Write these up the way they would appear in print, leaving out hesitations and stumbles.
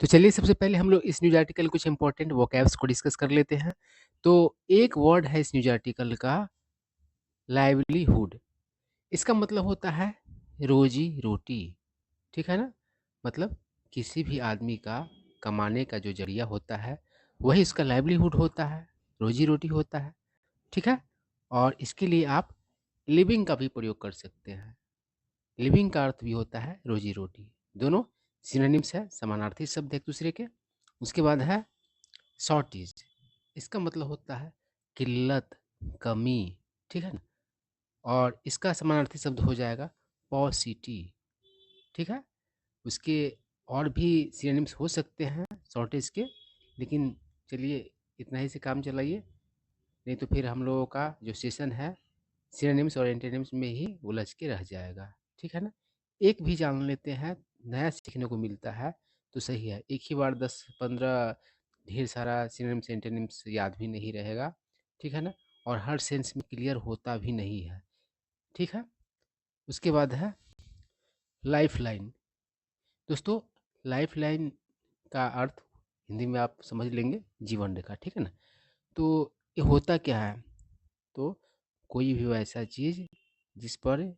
तो चलिए सबसे पहले हम लोग इस न्यूज़ आर्टिकल कुछ इम्पोर्टेंट वोकैब्स को डिस्कस कर लेते हैं। तो एक वर्ड है इस न्यूज़ आर्टिकल का लाइवलीहुड। इसका मतलब होता है रोजी-रोटी, ठीक है ना? मतलब किसी भी आदमी का कमाने का जो ज़रिया होता है, वही उसका लाइवलीहुड होता है, रोजी-रोटी होता है, ठीक है? और इसके लिए आप लिविंग का भी प्रयोग कर सकते हैं। लिविंग का अर्थ भी होता है रोजी-रोटी। दोनों सिनोनिम्स है, समानार्थी शब्द एक दूसरे के। उसके बाद है शॉर्टेज। इसका मतलब होता है किल्लत, कमी, ठीक है ना? और इसका समानार्थी शब्द हो जाएगा पॉसिटी, ठीक है? उसके और भी सिनोनिम्स हो सकते हैं शॉर्टेज के, लेकिन चलिए इतना ही से काम चलाइए, नहीं तो फिर हम लोगों का जो सेशन है सिनोनिम्स और एंटोनिम्स में ही उलझ के रह जाएगा, ठीक है ना? एक भी जान लेते हैं, नया सीखने को मिलता है तो सही है। एक ही बार 10-15 ढेर सारा सिनोनिम्स एंटोनिम्स याद भी नहीं रहेगा, ठीक है ना? और हर सेंस में क्लियर होता भी नहीं है, ठीक है? उसके बाद है लाइफलाइन। दोस्तों, लाइफलाइन का अर्थ हिंदी में आप समझ लेंगे जीवन रेखा, ठीक है ना? तो ये होता क्या है? तो कोई भी वैसा चीज़ जिस पर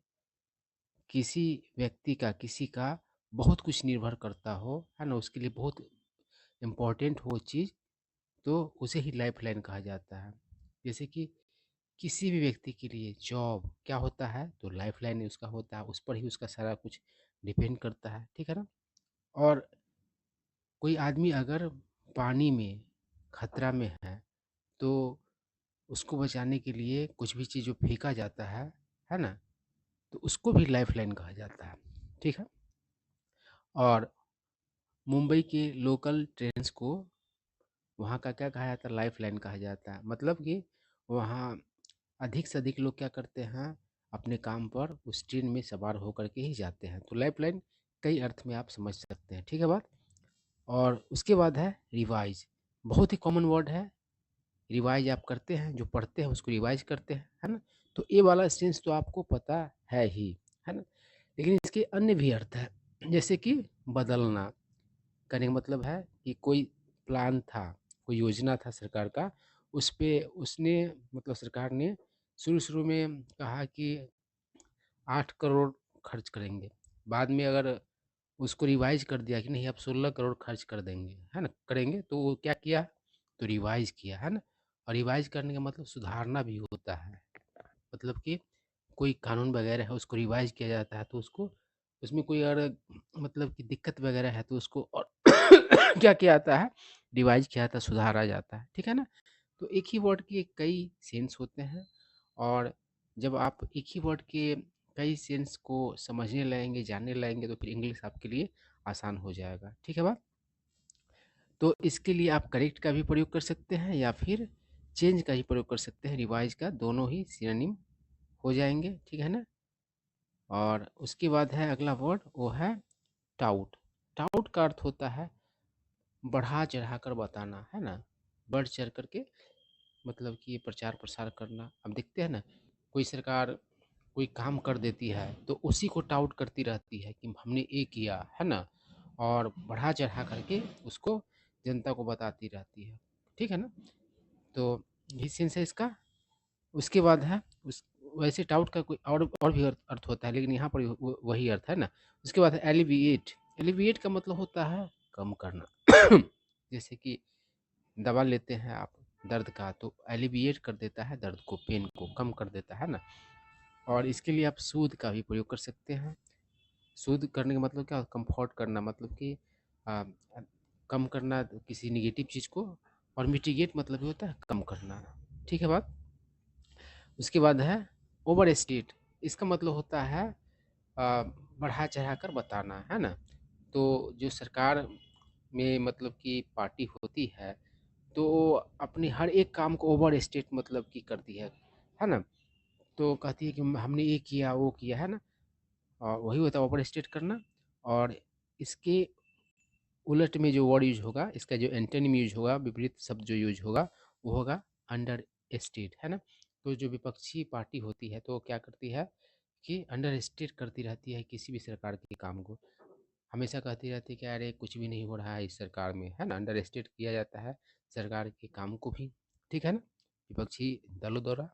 किसी व्यक्ति का, किसी का बहुत कुछ निर्भर करता हो, है ना? उसके लिए बहुत इम्पोर्टेंट हो चीज़, तो उसे ही लाइफ़लाइन कहा जाता है। जैसे कि किसी भी व्यक्ति के लिए जॉब क्या होता है? तो लाइफ़लाइन ही उसका होता है, उस पर ही उसका सारा कुछ डिपेंड करता है, ठीक है ना? और कोई आदमी अगर पानी में खतरा में तो उसको बचाने के लिए कुछ भी चीज़ जो फेंका जाता है ना? तो उसको भी लाइफ़लाइन कहा जाता है, ठीक है? और मुंबई के लोकल ट्रेन्स को वहाँ का क्या कहा जाता है? लाइफ़लाइन कहा जाता है। मतलब कि वहाँ अधिक से अधिक लोग क्या करते हैं? अपने काम पर उस ट्रेन में सवार होकर के ही जाते हैं। तो लाइफ़लाइन कई अर्थ में आप समझ सकते हैं, ठीक है बात? और उसके बाद है रिवाइज़। बहुत ही कॉमन वर्ड है। रिवाइज़ आप करते हैं, जो पढ़ते हैं उसको रिवाइज़ करते हैं, है ना? तो ये वाला सेंस तो आपको पता है ही, है ना? लेकिन इसके अन्य भी अर्थ हैं, जैसे कि बदलना। कहने का मतलब है कि कोई प्लान था, कोई योजना था सरकार का, उस पे उसने मतलब सरकार ने शुरू-शुरू में कहा कि 8 करोड़ खर्च करेंगे। बाद में अगर उसको रिवाइज़ कर दिया कि नहीं अब 16 करोड़ खर्च कर देंगे, है ना? करेंगे तो वो क्या किया? तो रिवाइज़ किया, है ना? और रिवाइज़ करने का मतलब सुधारना भी होता है। मतलब कि कोई कानून वगैरह है उसको रिवाइज़ किया जाता है तो उसको उसमें कोई अगर मतलब कि दिक्कत वगैरह है तो उसको और क्या किया जाता है? रिवाइज़ किया जाता है, सुधारा जाता है, ठीक है ना? तो एक ही वर्ड के कई सेंस होते हैं और जब आप एक ही वर्ड के कई सेंस को समझने लगेंगे, जानने लगेंगे तो फिर इंग्लिश आपके लिए आसान हो जाएगा, ठीक है बात? तो इसके लिए आप करेक्ट का भी प्रयोग कर सकते हैं या फिर चेंज का ही प्रयोग कर सकते हैं, रिवाइज़ का, दोनों ही सिनोनिम हो जाएँगे, ठीक है ना? और उसके बाद है अगला वर्ड वो है टाउट। टाउट का अर्थ होता है बढ़ा-चढ़ा कर बताना, है ना? बढ़-चढ़ कर के मतलब कि प्रचार-प्रसार करना। अब देखते हैं ना, कोई सरकार कोई काम कर देती है, तो उसी को टाउट करती रहती है कि हमने ये किया, है ना? और बढ़ा-चढ़ा करके उसको जनता को बताती रहती है, ठीक है ना? तो यही सेंस है इसका। उसके बाद है उस वैसे टाउट का कोई और भी अर्थ होता है, लेकिन यहाँ पर वही अर्थ है ना। उसके बाद है एलिविएट। एलिविएट का मतलब होता है कम करना। जैसे कि दवा लेते हैं आप दर्द का तो एलिविएट कर देता है दर्द को, पेन को कम कर देता है ना। और इसके लिए आप सूद का भी प्रयोग कर सकते हैं। सूद करने का मतलब क्या? कंफर्ट करना, मतलब कि आ, कम करना किसी निगेटिव चीज़ को। और मिटिगेट मतलब ये होता है कम करना, ठीक है बात? उसके बाद है ओवर स्टेट। इसका मतलब होता है बढ़ा चढ़ा कर बताना, है ना? तो जो सरकार में मतलब कि पार्टी होती है तो अपने हर एक काम को ओवर स्टेट मतलब कि करती है ना? तो कहती है कि हमने ये किया वो किया, है ना? और वही होता है ओवर स्टेट करना। और इसके उलट में जो वर्ड यूज होगा, इसका जो एंटोनिम यूज होगा, विपरीत शब्द जो यूज होगा, वो होगा अंडर स्टेट, है ना? तो जो विपक्षी पार्टी होती है तो क्या करती है कि अंडर स्टेट करती रहती है किसी भी सरकार के काम को। हमेशा कहती रहती है कि अरे कुछ भी नहीं हो रहा है इस सरकार में, है ना, अंडर एस्टिमेट किया जाता है सरकार के काम को भी, ठीक है ना, विपक्षी दलों द्वारा।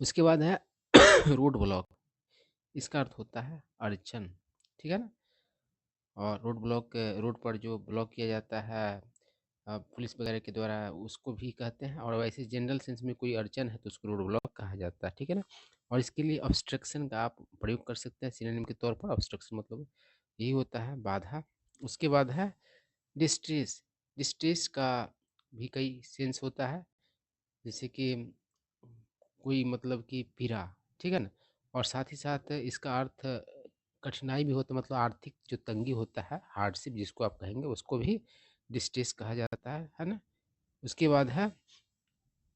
उसके बाद है रोड ब्लॉक, इसका अर्थ होता है अड़चन, ठीक है ना। और रोड ब्लॉक, रोड पर जो ब्लॉक किया जाता है पुलिस वगैरह के द्वारा, उसको भी कहते हैं। और वैसे जनरल सेंस में कोई अड़चन है तो उसको रोड ब्लॉक कहा जाता है, ठीक है ना। और इसके लिए ऑब्स्ट्रक्शन का आप प्रयोग कर सकते हैं सिनोनिम के तौर पर। ऑब्स्ट्रक्शन मतलब यही होता है बाधा। उसके बाद है डिस्ट्रेस। डिस्ट्रेस का भी कई सेंस होता है, जैसे कि कोई मतलब कि पीड़ा, ठीक है ना। और साथ ही साथ इसका अर्थ कठिनाई भी होता है, मतलब आर्थिक जो तंगी होता है, हार्डशिप जिसको आप कहेंगे, उसको भी डिस्ट्रेस कहा जाता है ना। उसके बाद है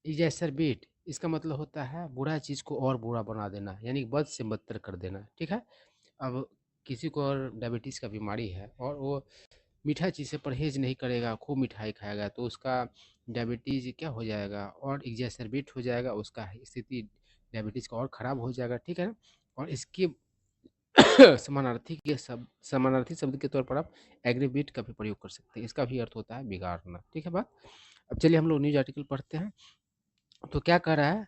इजैसरबेट। इसका मतलब होता है बुरा चीज़ को और बुरा बना देना, यानी बद से बदतर कर देना, ठीक है। अब किसी को और डायबिटीज़ का बीमारी है और वो मीठा चीज़ से परहेज़ नहीं करेगा, खूब मिठाई खाएगा, तो उसका डायबिटीज़ क्या हो जाएगा और एग्जैसरबेट हो जाएगा, उसका स्थिति डायबिटीज़ का और ख़राब हो जाएगा, ठीक है ना। और इसके समानार्थी शब्द के तौर पर आप एग्रीवेट का भी प्रयोग कर सकते हैं। इसका भी अर्थ होता है बिगाड़ना, ठीक है बात। अब चलिए हम लोग न्यूज़ आर्टिकल पढ़ते हैं। तो क्या कह रहा है,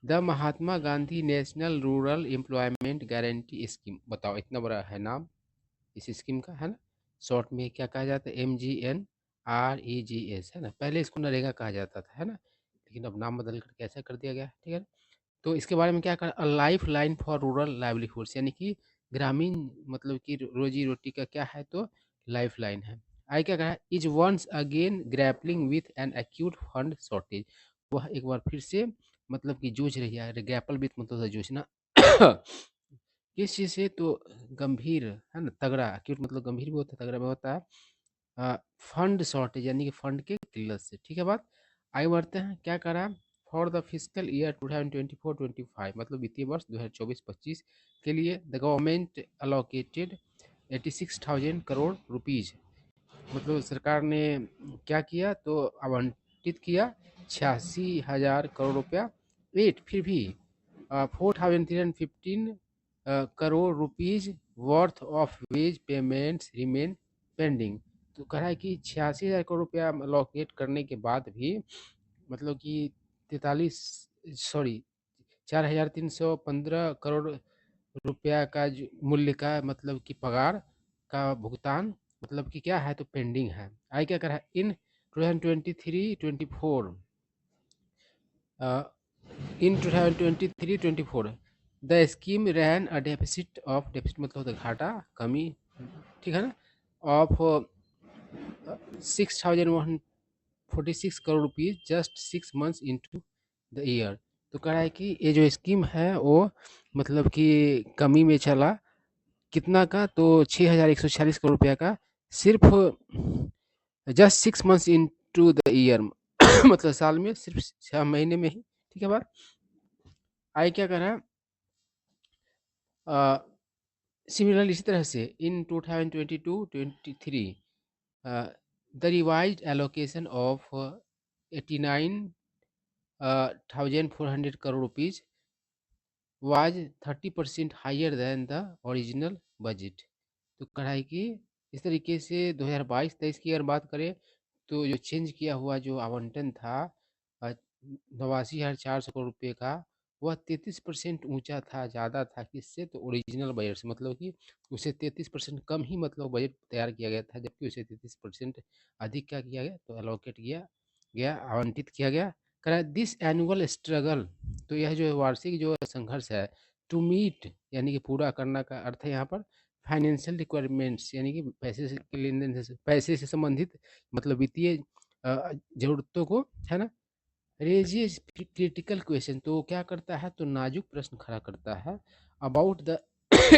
the Mahatma Gandhi national rural employment guarantee scheme. बताओ, इतना बड़ा है नाम इस स्कीम का, है ना। शॉर्ट में क्या कहा जाता है, MGNREGS, है ना। पहले इसको नरेगा कहा जाता था, है ना, लेकिन अब नाम बदल कर कैसा कर दिया गया, ठीक है। तो इसके बारे में क्या कर, a life line for rural livelihoods, यानी कि ग्रामीण मतलब कि रोजी रोटी का क्या है, तो लाइफ लाइन है। आई क्या कहा, is once again grappling with an acute fund shortage. वह एक बार फिर से मतलब कि जूझ रही है, ग्रैपल विथ मतलब है जूझना किस चीज़ से, तो गंभीर, है ना, तगड़ा, एक्यूट मतलब गंभीर भी होता है, तगड़ा भी होता है, फंड शॉर्टेज यानी कि फंड के किल्लत से, ठीक है बात। आगे बढ़ते हैं, क्या करा, फॉर द फिजिकल ईयर 2024-25, मतलब वित्तीय वर्ष 2024-25 के लिए the government allocated 86,000 crore rupees. मतलब सरकार ने क्या किया, तो आवंटित किया 86,000 करोड़ रुपया। वेट, फिर भी 4,315 crore rupees worth of ways payments remain pending. तो कह रहा है कि 86,000 करोड़ रुपया अलोकेट करने के बाद भी मतलब कि 43 सॉरी 4,315 करोड़ रुपया का जो मूल्य का मतलब कि पगार का भुगतान मतलब कि क्या है, तो पेंडिंग है। आई क्या कर रहा है, in 2023-24 in 2023-24 the scheme ran a deficit of, deficit मतलब होता है घाटा, कमी, ठीक है ना, of 6,146 crore rupees just 6 months into the year. तो कह रहा है कि ये जो स्कीम है वो मतलब कि कमी में चला, कितना का, तो 6,146 करोड़ रुपया का, सिर्फ just 6 months into the year मतलब साल में सिर्फ 6 महीने में ही, ठीक है बात। आई क्या कर रहा है, सिमिलरली इसी तरह से in 2022-23 the revised allocation of 89,400 crore rupees was 30% higher than the original budget. तो कढ़ाई की इस तरीके से 2022-23 की अगर बात करें तो जो चेंज किया हुआ जो आवंटन था 89,400 करोड़ रुपये का, वह 33% ऊंचा था, ज़्यादा था किससे, तो ओरिजिनल बजट से। मतलब कि उसे 33% कम ही मतलब बजट तैयार किया गया था, जबकि उसे 33% अधिक क्या किया गया, तो एलोकेट किया गया, आवंटित किया गया। कह दिस एनुअल स्ट्रगल, तो यह जो वार्षिक जो संघर्ष है, टू मीट यानी कि पूरा करना का अर्थ है यहाँ पर फाइनेंशियल रिक्वायरमेंट्स, यानी कि पैसे से के लेन देन से, पैसे से संबंधित मतलब वित्तीय जरूरतों को, है ना। रेजियस क्रिटिकल क्वेश्चन, तो क्या करता है, तो नाजुक प्रश्न खड़ा करता है अबाउट द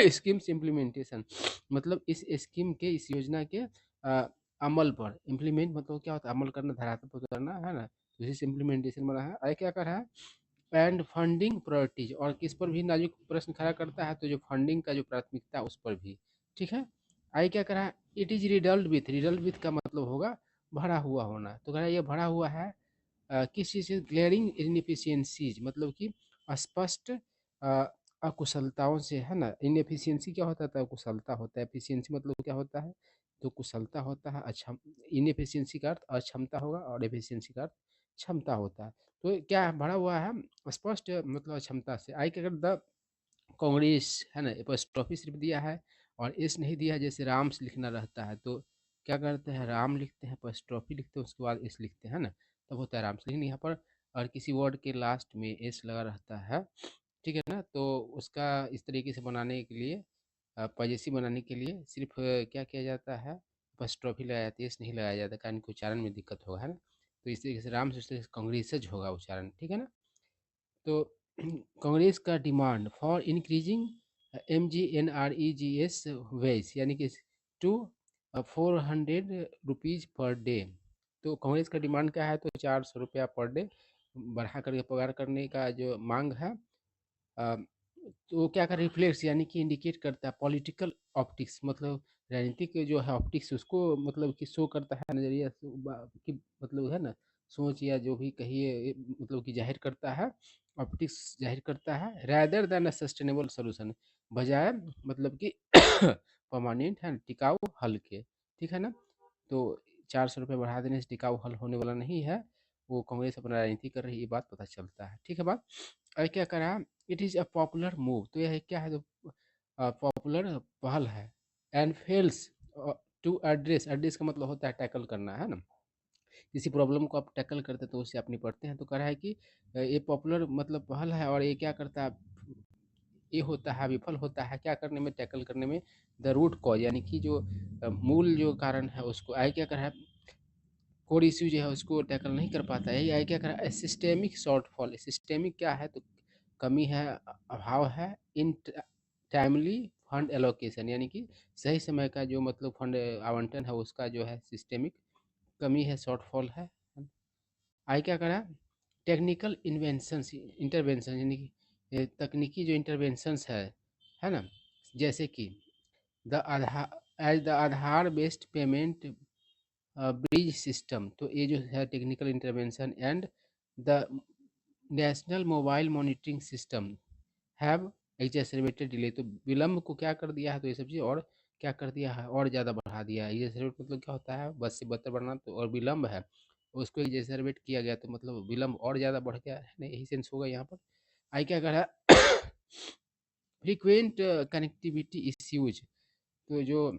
स्कीम्स इम्प्लीमेंटेशन, मतलब इस स्कीम के, इस योजना के अमल पर। इम्प्लीमेंट मतलब क्या होता है, अमल करना, धरातल पर उतारना, है ना, तो इसी से इम्प्लीमेंटेशन बना है। क्या कर रहा है, एंड फंडिंग प्रायोरिटीज, और किस पर भी नाजुक प्रश्न खड़ा करता है, तो जो फंडिंग का जो प्राथमिकता उस पर भी, ठीक है। आई क्या करा, it is riddled with, riddled with का मतलब होगा भरा हुआ होना। तो कह रहा है ये भरा हुआ है किस चीज़ से, ग्लेयरिंग इनएफिशिएंसीज, मतलब कि स्पष्ट अकुशलताओं से, है ना। इनएफिशिएंसी क्या होता था, कुशलता होता है, एफिशिएंसी मतलब क्या होता है, तो कुशलता होता है, अक्षम। इनएफिशिएंसी का अर्थ अक्षमता होगा और एफिशिएंसी का अर्थ क्षमता होता है। तो क्या भरा हुआ है स्पष्ट, मतलब अक्षमता से। आई के अगर द कांग्रेस, है ना, एपोस्ट्रोफी सिर्फ दिया है और एस नहीं दिया है, जैसे राम से लिखना रहता है तो क्या करते हैं, राम लिखते हैं, एपोस्ट्रोफी लिखते हैं, उसके बाद एस लिखते हैं ना, तब होता है राम से। लेकिन यहाँ पर और किसी वर्ड के लास्ट में एस लगा रहता है, ठीक है ना, तो उसका इस तरीके से बनाने के लिए, पजेसिव बनाने के लिए सिर्फ क्या किया जाता है, एपोस्ट्रोफी लगाया जाता है, एस नहीं लगाया जाता, कारण कि उच्चारण में दिक्कत होगा, है ना। तो इस तरीके से राम से कांग्रेसज होगा उच्चारण, ठीक है ना। तो कांग्रेस का demand for increasing MGNREGS wage, यानी कि टू 400 रुपीज़ पर डे। तो कांग्रेस का डिमांड क्या है, तो 400 रुपया पर डे बढ़ा करके पगार करने का जो मांग है। अ, तो क्या कर रिफ्लेक्स, यानी कि इंडिकेट करता है पॉलिटिकल ऑप्टिक्स, मतलब राजनीतिक जो है ऑप्टिक्स, उसको मतलब कि शो करता है, नजरिया कि मतलब है ना, सोच या जो भी कहिए, मतलब कि जाहिर करता है, ऑप्टिक्स जाहिर करता है, rather than a sustainable solution, बजाय मतलब कि परमानेंट है, टिकाऊ हल के, ठीक है ना। तो 400 रुपये बढ़ा देने से टिकाऊ हल होने वाला नहीं है, वो कांग्रेस अपना राजनीति कर रही है, ये बात पता चलता है, ठीक है बात। और क्या करा, it is a popular move, तो यह क्या है, तो पॉपुलर पहल है, and fails to address, address का मतलब होता है टैकल करना, है ना। किसी प्रॉब्लम को आप टैकल करते हैं तो उससे आप निपटते हैं, तो कह रहा है कि ये पॉपुलर मतलब पहल है, और ये क्या करता है, ये होता है, विफल होता है क्या करने में, टैकल करने में, द रूट कॉज, यानी कि जो मूल जो कारण है उसको। आगे क्या कर रहा है, कोर इश्यू जो है उसको टैकल नहीं कर पाता है, यही क्या करा, सिस्टेमिक शॉर्टफॉल। सिस्टेमिक क्या है, तो कमी है, अभाव है, इन टाइमली फंड एलोकेशन, यानी कि सही समय का जो मतलब फंड आवंटन है उसका जो है सिस्टेमिक कमी है, शॉर्टफॉल है। आई क्या करा, टेक्निकल इन्वेंशंस इंटरवेंशन, यानी कि तकनीकी जो इंटरवेंशंस है ना, जैसे कि the Aadhaar, as the Aadhaar based payment bridge system, तो ये जो है technical intervention, and the national mobile monitoring system have exacerbated delay, तो विलम्ब को क्या कर दिया है, तो ये सब चीज़ और क्या कर दिया है, और ज़्यादा बढ़ा दिया है। एग्जैसरबेट मतलब क्या होता है, बस से बदतर बढ़ना, तो और विलम्ब है उसको एग्जैसरबेट किया गया, तो मतलब विलम्ब और ज़्यादा बढ़ गया है ना, यही सेंस होगा यहाँ पर। आई क्या करा, फ्रीक्वेंट कनेक्टिविटी इश्यूज, तो जो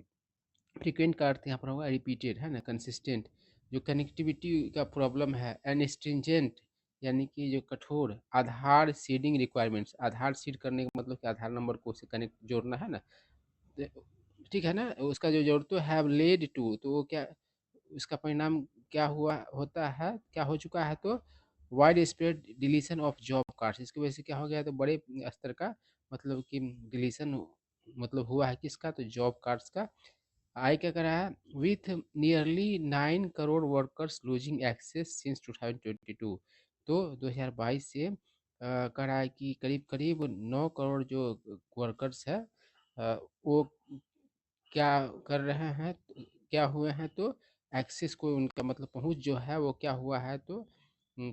फ्रीक्वेंट का अर्थ यहाँ पर होगा रिपीटेड, है ना, कंसिस्टेंट, जो कनेक्टिविटी का प्रॉब्लम है, एंड स्ट्रिंजेंट, यानी कि जो कठोर आधार सीडिंग रिक्वायरमेंट्स, आधार सीड करने का मतलब कि आधार नंबर को उससे कनेक्ट जोड़ना है ना, तो ठीक है ना, उसका जो जोड़ तो हैव लेड टू, तो वो क्या, उसका परिणाम क्या हुआ होता है, क्या हो चुका है, तो wide spread deletion of job cards, इसकी वजह से क्या हो गया, तो बड़े स्तर का मतलब कि डिलीशन मतलब हुआ है किसका, तो जॉब कार्ड्स का। आई क्या करा है, with nearly 9 crore workers losing access since 2022, तो 2022 से करा है कि करीब करीब 9 करोड़ जो वर्कर्स है, वो क्या कर रहे हैं, क्या हुए हैं, तो एक्सेस को उनका मतलब पहुंच जो है वो क्या हुआ है, तो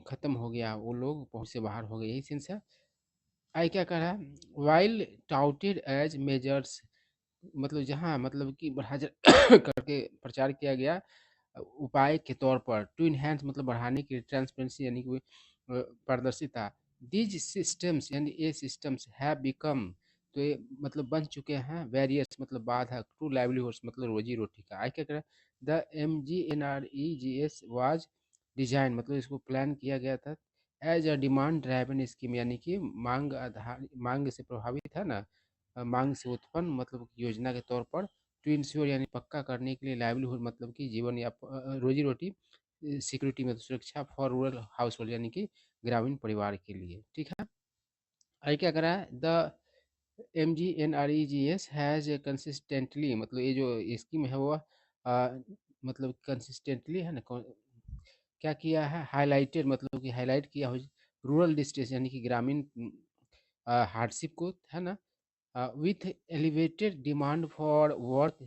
ख़त्म हो गया, वो लोग पहुंच से बाहर हो गए, यही सेंस है। आई क्या कर रहा है, वाइल टाउटेड एज मेजर्स, मतलब जहाँ मतलब कि बढ़ा करके प्रचार किया गया उपाय के तौर पर, टू इनहेंस मतलब बढ़ाने के लिए, ट्रांसपेरेंसी यानी कि पारदर्शिता, दीज सिस्टम्स यानी ये सिस्टम्स हैव बिकम, तो ये मतलब बन चुके हैं, वेरियस मतलब बाधक, टू लाइवलीहुड्स मतलब रोजी रोटी का। आई क्या करें, द MGNREGS वाज डिजाइन, मतलब इसको प्लान किया गया था as a demand driven scheme, यानी कि मांग आधार, मांग से प्रभावित है ना, मांग से उत्पन्न मतलब योजना के तौर पर, टू इंश्योर यानी पक्का करने के लिए, लाइवलीहुड मतलब कि जीवन या रोजी रोटी, सिक्योरिटी में सुरक्षा, फॉर रूरल हाउस होल्ड यानी कि ग्रामीण परिवार के लिए, ठीक है। आगे क्या करा है, द MGNREGS हैज़ कंसिस्टेंटली, मतलब ये जो स्कीम है वो मतलब कंसिस्टेंटली है ना, क्या किया है, हाईलाइटेड मतलब कि हाईलाइट किया हो रूरल डिस्ट्रिक्ट यानी कि ग्रामीण हार्डशिप को, है ना, with elevated demand for work,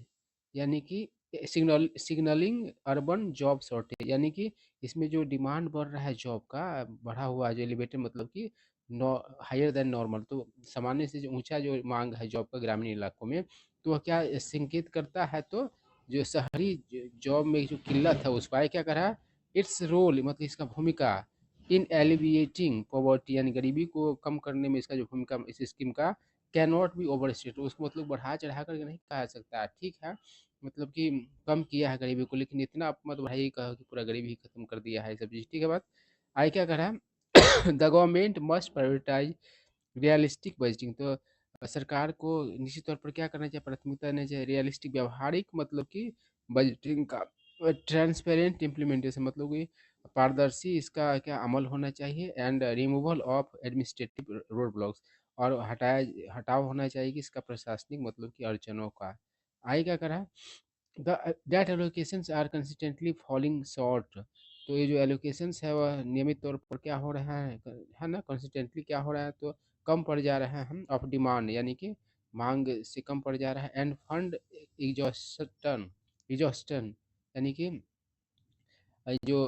यानी कि सिग्नलिंग अर्बन जॉब शॉर्टेज, यानी कि इसमें जो डिमांड बढ़ रहा है जॉब का, बढ़ा हुआ है जो एलिवेटेड मतलब कि नॉ हायर देन नॉर्मल, तो सामान्य से जो ऊँचा जो माँग है जॉब का ग्रामीण इलाकों में, तो वह क्या संकेत करता है, तो जो शहरी जॉब में जो किल्लत है उस पर क्या करा, इट्स रोल मतलब इसका भूमिका इन एलिविएटिंग पॉवर्टी यानी गरीबी को कम करने में इसका जो भूमिका इस स्कीम का can not be over state, उसको मतलब बढ़ा चढ़ा कर नहीं कहा जा सकता है, ठीक है। मतलब कि कम किया है गरीबी को, लेकिन इतना आप मत बढ़ाइए कहो कि पूरा गरीबी ही खत्म कर दिया है, ये सब चीज़ ठीक है बात। आगे क्या करा, the government must prioritize realistic budgeting, तो सरकार को निश्चित तौर पर क्या करना चाहिए, प्राथमिकता देनी चाहिए रियलिस्टिक व्यवहारिक मतलब कि बजटिंग का, ट्रांसपेरेंट इम्प्लीमेंटेशन मतलब कि पारदर्शी इसका क्या अमल होना चाहिए, and removal of administrative road blocks, और हटाव होना चाहिए कि इसका प्रशासनिक मतलब कि अड़चनों का। आगे क्या करा, that allocations are consistently falling short, तो ये जो एलोकेशंस है वह नियमित तौर पर क्या हो रहा है ना, कंसिस्टेंटली क्या हो रहा है, तो कम पड़ जा रहा है हम ऑफ डिमांड, यानी कि मांग से कम पड़ जा रहा है, एंड फंड एग्जॉस्टन एग्जॉस्टन यानी कि जो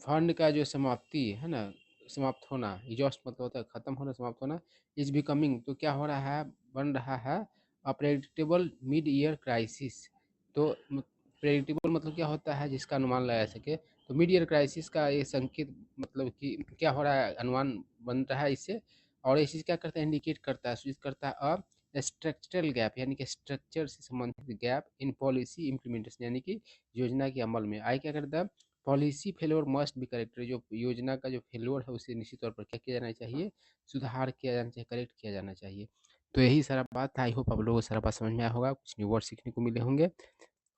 फंड का जो समाप्ति है ना, समाप्त होना, एग्जॉस्ट मतलब होता है खत्म होना, समाप्त होना, इज बिकमिंग, तो क्या हो रहा है, बन रहा है अप्रेडिक्टेबल मिड ईयर क्राइसिस, तो प्रेडिक्टेबल मतलब क्या होता है, जिसका अनुमान लगाया सके, तो मिड ईयर क्राइसिस का ये संकेत मतलब कि क्या हो रहा है, अनुमान बन रहा है इससे, और ये चीज़ क्या करता है, इंडिकेट करता है, सूचित करता है स्ट्रक्चरल गैप, यानी कि स्ट्रक्चर से संबंधित गैप इन पॉलिसी इम्प्लीमेंटेशन, यानी कि योजना के अमल में। आई क्या करता है, policy failure must be corrected, जो योजना का जो फेल्योर है उसे निश्चित तौर पर क्या किया जाना चाहिए, सुधार किया जाना चाहिए, करेक्ट किया जाना चाहिए। तो यही सारा बात था, आई होप आप लोगों को सारा बात समझ में आया होगा, कुछ न्यू वर्ड सीखने को मिले होंगे,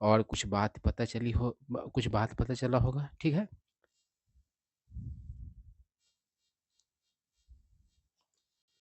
और कुछ बात पता चली हो, कुछ बात पता चला होगा, ठीक है।